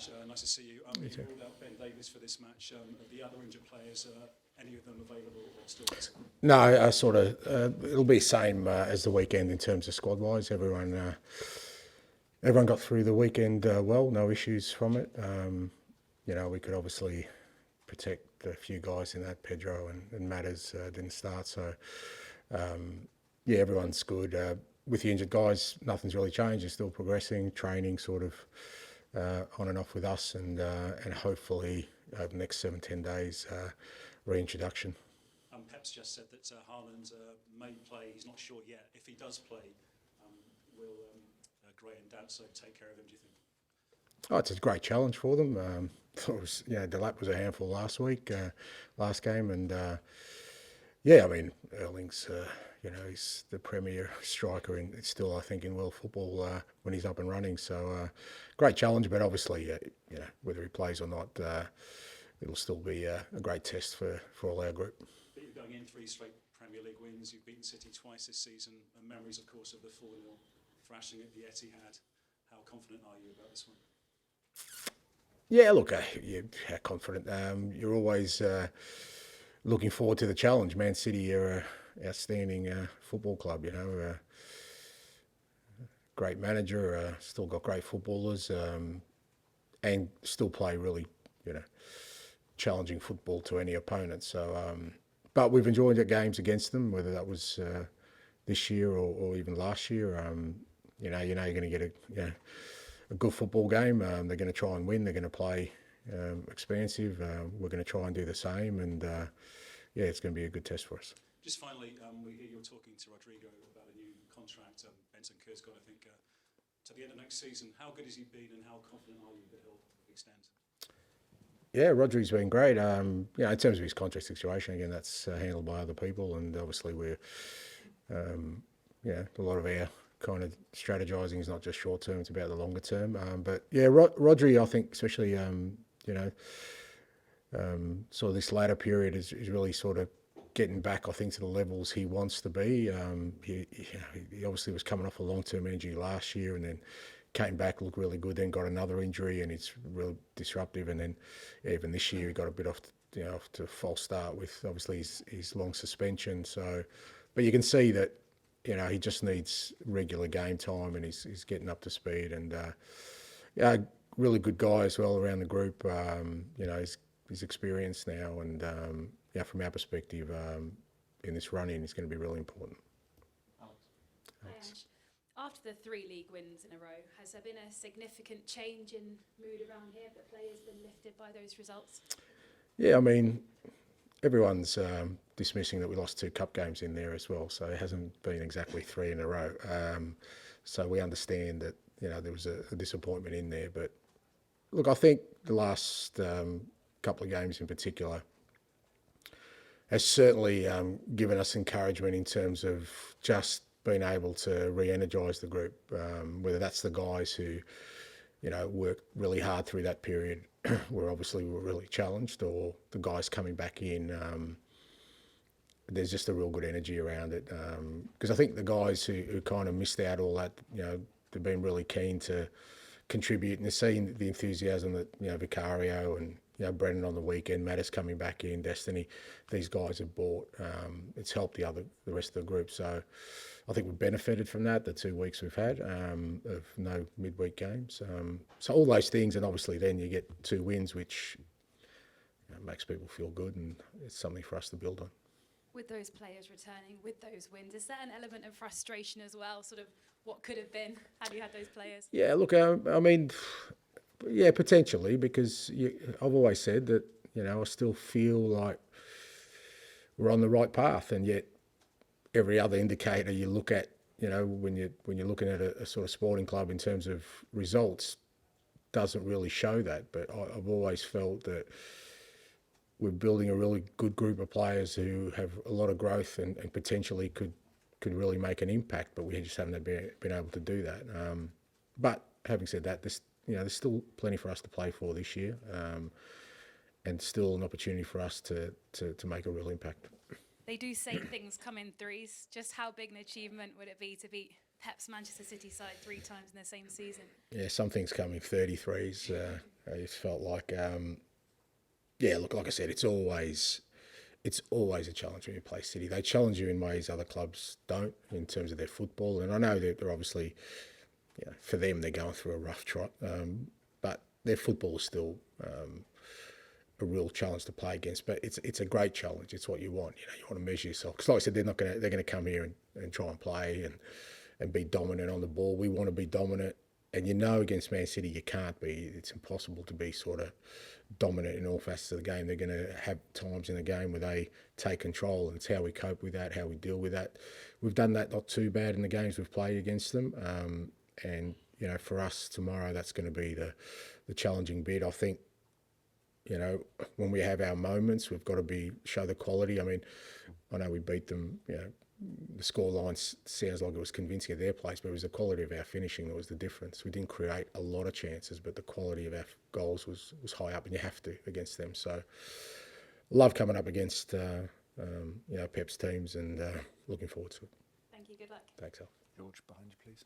Ange. Nice to see you. You ruled out Ben Davies for this match. The other injured players, any of them available or still missing? No, I sort of. It'll be the same as the weekend in terms of squad wise. Everyone got through the weekend well. No issues from it. We could obviously protect a few guys in that. Pedro and Matters didn't start, so everyone's good. With the injured guys, nothing's really changed. They're still progressing, training sort of on and off with us, and hopefully over the next 7-10 days, reintroduction. Pep's just said that Haaland may play. He's not sure yet. If he does play, will Gray and Dowso take care of him, do you think? Oh, it's a great challenge for them. Delap was a handful last game, and Erling's, he's the premier striker still, I think, in world football when he's up and running. So, great challenge, but obviously, whether he plays or not, it'll still be a great test for all our group. But you're going in 3 straight Premier League wins. You've beaten City twice this season. And memories, of course, of the 4-0 thrashing at the Etihad. How confident are you about this one? Yeah, look, how confident. You're always looking forward to the challenge. Man City are an outstanding football club, great manager, still got great footballers, and still play really, challenging football to any opponent. So, but we've enjoyed the games against them, whether that was this year or even last year. You're going to get a good football game. They're going to try and win. They're going to play expansive. We're going to try and do the same, and it's going to be a good test for us. Just finally, we hear you're talking to Rodrigo about a new contract. Bentancur's got, I think, to the end of next season. How good has he been, and how confident are you that he'll extend? Yeah, Rodri's been great. In terms of his contract situation, again, that's handled by other people, and obviously we're, a lot of our kind of strategising is not just short term; it's about the longer term. Rodri, I think, especially, sort of this latter period is really sort of getting back, I think, to the levels he wants to be. He obviously was coming off a long-term injury last year, and then came back, looked really good, then got another injury, and it's really disruptive. And then even this year, he got a bit off to a false start with obviously his long suspension. So, but you can see that he just needs regular game time, and he's getting up to speed. And really good guy as well around the group. He's experienced now, and from our perspective, in this run-in, he's going to be really important. Alex. After the 3 league wins in a row, has there been a significant change in mood around here? Have the players been lifted by those results? Yeah, I mean, everyone's dismissing that we lost 2 cup games in there as well, so it hasn't been exactly 3 in a row. So we understand that there was a disappointment in there, but look, I think the last couple of games in particular has certainly given us encouragement in terms of just being able to re-energise the group, whether that's the guys who, worked really hard through that period where obviously we were really challenged, or the guys coming back in. There's just a real good energy around it. Because I think the guys who kind of missed out all that, they've been really keen to contribute, and they're seeing the enthusiasm that, Vicario and, Brendan on the weekend, Mattis coming back in, Destiny, these guys have brought. It's helped the rest of the group. So I think we've benefited from that, the 2 weeks we've had of no midweek games. So all those things, and obviously then you get 2 wins, which makes people feel good, and it's something for us to build on. With those players returning, with those wins, is there an element of frustration as well, sort of what could have been had you had those players? Yeah, look, I mean, yeah, potentially, because I've always said that, I still feel like we're on the right path, and yet every other indicator you look at, when you're looking at a sort of sporting club in terms of results, doesn't really show that. But I've always felt that we're building a really good group of players who have a lot of growth and potentially could really make an impact, but we just haven't been able to do that. But having said that, there's still plenty for us to play for this year, and still an opportunity for us to make a real impact. They do say things come in threes. Just how big an achievement would it be to beat Pep's Manchester City side 3 times in the same season? Yeah, some things come in 33s. I just felt like, yeah, look, like I said, it's always a challenge when you play City. They challenge you in ways other clubs don't in terms of their football. And I know they're obviously, for them, they're going through a rough trot. But their football is still a real challenge to play against. But it's a great challenge. It's what you want. You want to measure yourself. Because like I said, they're going to come here and try and play and be dominant on the ball. We want to be dominant. And against Man City, you can't be. It's impossible to be sort of dominant in all facets of the game. They're going to have times in the game where they take control, and it's how we cope with that, how we deal with that. We've done that not too bad in the games we've played against them. And for us tomorrow, that's going to be the challenging bit. I think, when we have our moments, we've got to show the quality. I mean, I know we beat them, the scoreline sounds like it was convincing at their place, but it was the quality of our finishing that was the difference. We didn't create a lot of chances, but the quality of our goals was high up, and you have to against them. So, love coming up against Pep's teams, and looking forward to it. Thank you. Good luck. Thanks, Al. George, behind you, please.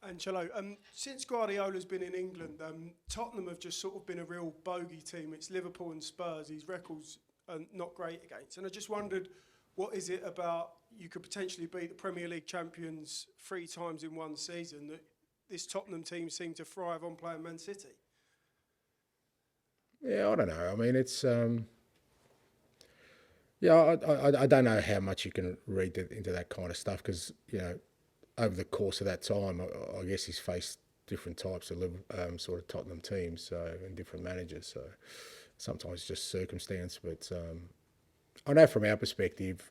Angelo, since Guardiola's been in England, Tottenham have just sort of been a real bogey team. It's Liverpool and Spurs. These records are not great against. And I just wondered, what is it about you could potentially beat the Premier League champions 3 times in one season that this Tottenham team seem to thrive on playing Man City? Yeah, I don't know. I mean, it's... I don't know how much you can read into that kind of stuff because, over the course of that time, I guess he's faced different types of sort of Tottenham teams and different managers. So sometimes just circumstance. But I know from our perspective,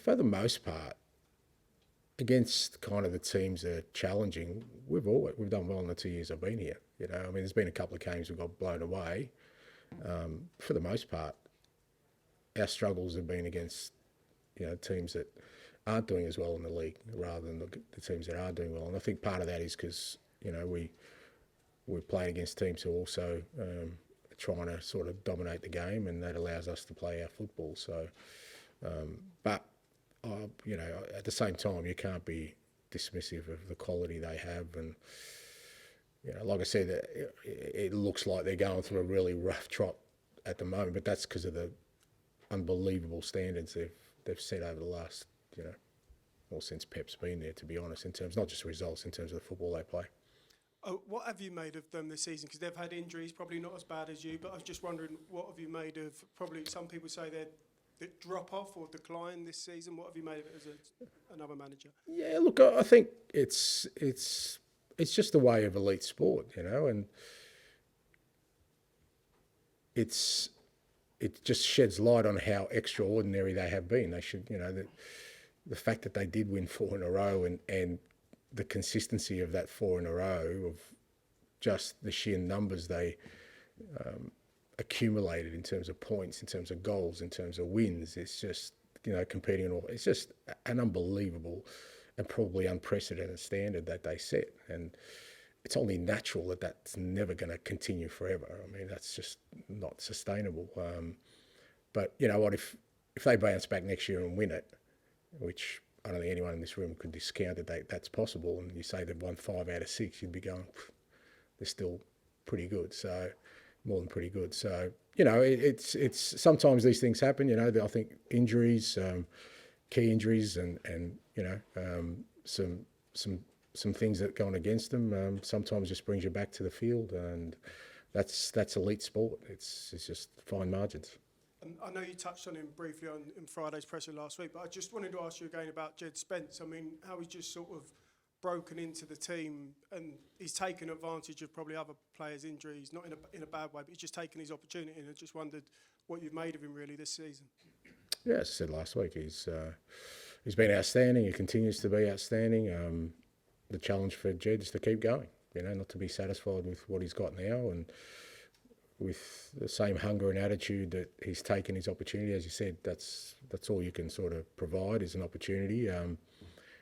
for the most part, against kind of the teams that are challenging, we've done well in the 2 years I've been here. I mean, there's been a couple of games we got blown away. For the most part, our struggles have been against teams that aren't doing as well in the league rather than the teams that are doing well. And I think part of that is because we're playing against teams who are also trying to sort of dominate the game, and that allows us to play our football. So, but at the same time, you can't be dismissive of the quality they have. And like I said, it looks like they're going through a really rough trot at the moment, but that's because of the unbelievable standards they've set over the last, well, since Pep's been there, to be honest, in terms, not just results, in terms of the football they play. What have you made of them this season? Because they've had injuries, probably not as bad as you, but I was just wondering, what have you made of, probably some people say they drop off or decline this season. What have you made of it as another manager? Yeah, look, I think it's just the way of elite sport, and it just sheds light on how extraordinary they have been. They should, the fact that they did win 4 in a row and the consistency of that 4 in a row, of just the sheer numbers they accumulated in terms of points, in terms of goals, in terms of wins. It's just, competing in all. It's just an unbelievable and probably unprecedented standard that they set. And it's only natural that that's never going to continue forever. I mean, that's just not sustainable. But you know what, if they bounce back next year and win it, which I don't think anyone in this room could discount that that's possible, and you say they've won 5 out of 6, you'd be going, they're still pretty good. So more than pretty good. So, it's sometimes these things happen, I think injuries, key injuries and some things that go on against them sometimes just brings you back to the field, and that's elite sport. It's just fine margins. I know you touched on him briefly in Friday's presser last week, but I just wanted to ask you again about Jed Spence. I mean, how he's just sort of broken into the team, and he's taken advantage of probably other players' injuries, not in a bad way, but he's just taken his opportunity, and I just wondered what you've made of him really this season. Yeah, as I said last week, he's been outstanding. He continues to be outstanding. The challenge for Jed is to keep going, not to be satisfied with what he's got now, and with the same hunger and attitude that he's taken his opportunity. As you said, that's all you can sort of provide is an opportunity.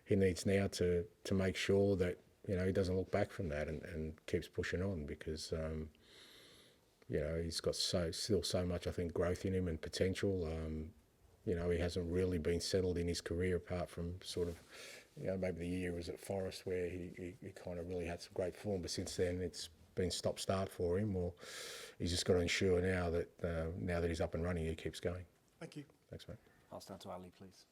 He needs now to make sure that he doesn't look back from that and keeps pushing on, because he's got still so much, I think, growth in him and potential. He hasn't really been settled in his career apart from sort of maybe the year was at Forest where he kind of really had some great form, but since then it's been stop-start for him, or he's just got to ensure now that he's up and running, he keeps going. Thank you. Thanks, mate. Pass down to Ali, please.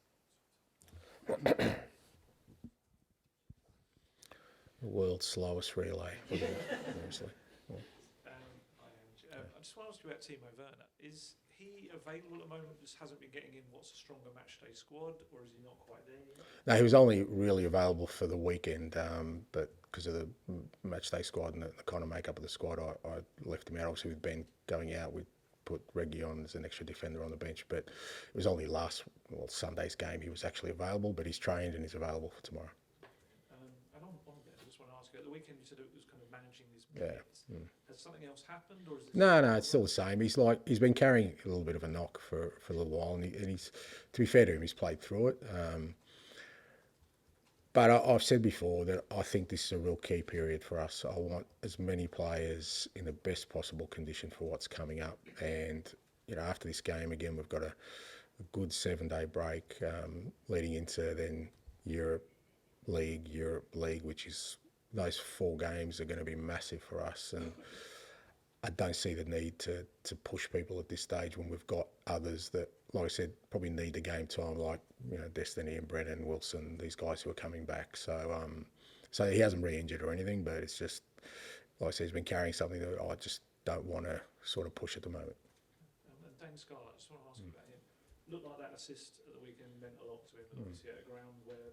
The world's slowest relay, obviously. Hi, Ange. I just want to ask you about Timo Werner. Is he available at the moment, just hasn't been getting in what's a stronger matchday squad, or is he not quite there yet? No, he was only really available for the weekend, but because of the matchday squad and the kind of makeup of the squad, I left him out. Obviously, with Ben going out, we put Reggie on as an extra defender on the bench, but it was only Sunday's game he was actually available, but he's trained and he's available for tomorrow. And on that, I just want to ask you, at the weekend you said it was kind of managing his Yeah. minutes. Has something else happened, or is it? No, it's still the same. He's been carrying a little bit of a knock for a little while, and he's, to be fair to him, he's played through it. But I've said before that I think this is a real key period for us. I want as many players in the best possible condition for what's coming up. And, after this game, again, we've got a good 7-day break leading into then Europe League, which is those 4 games are going to be massive for us. And I don't see the need to push people at this stage when we've got others that, like I said, probably need the game time, like Destiny and Brennan Wilson, these guys who are coming back. So he hasn't re-injured or anything, but it's just, like I said, he's been carrying something that I just don't want to sort of push at the moment. And Dane Scarlett, I just want to ask you about him. Looked like that assist at the weekend meant a lot to him, but obviously at a ground where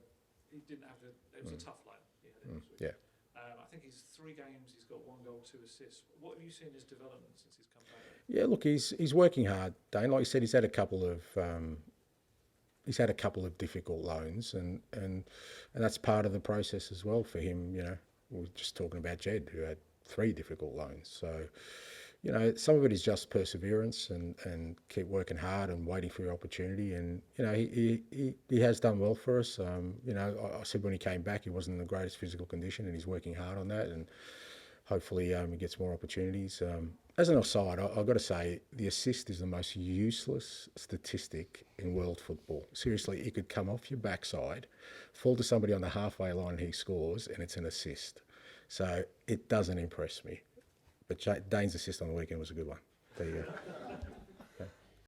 he didn't have to. It was a tough line he had in this week. Yeah. I think he's 3 games. He's got 1 goal, 2 assists. What have you seen his development since he's come back? Yeah, look, he's working hard, Dane. Like you said, he's had a couple of difficult loans, and that's part of the process as well for him. We were just talking about Jed, who had 3 difficult loans. So, some of it is just perseverance and keep working hard and waiting for your opportunity. And he has done well for us. I said when he came back, he wasn't in the greatest physical condition, and he's working hard on that. And hopefully he gets more opportunities. As an aside, I've got to say, the assist is the most useless statistic in world football. Seriously, he could come off your backside, fall to somebody on the halfway line, and he scores, and it's an assist. So it doesn't impress me. But Dane's assist on the weekend was a good one. There you go.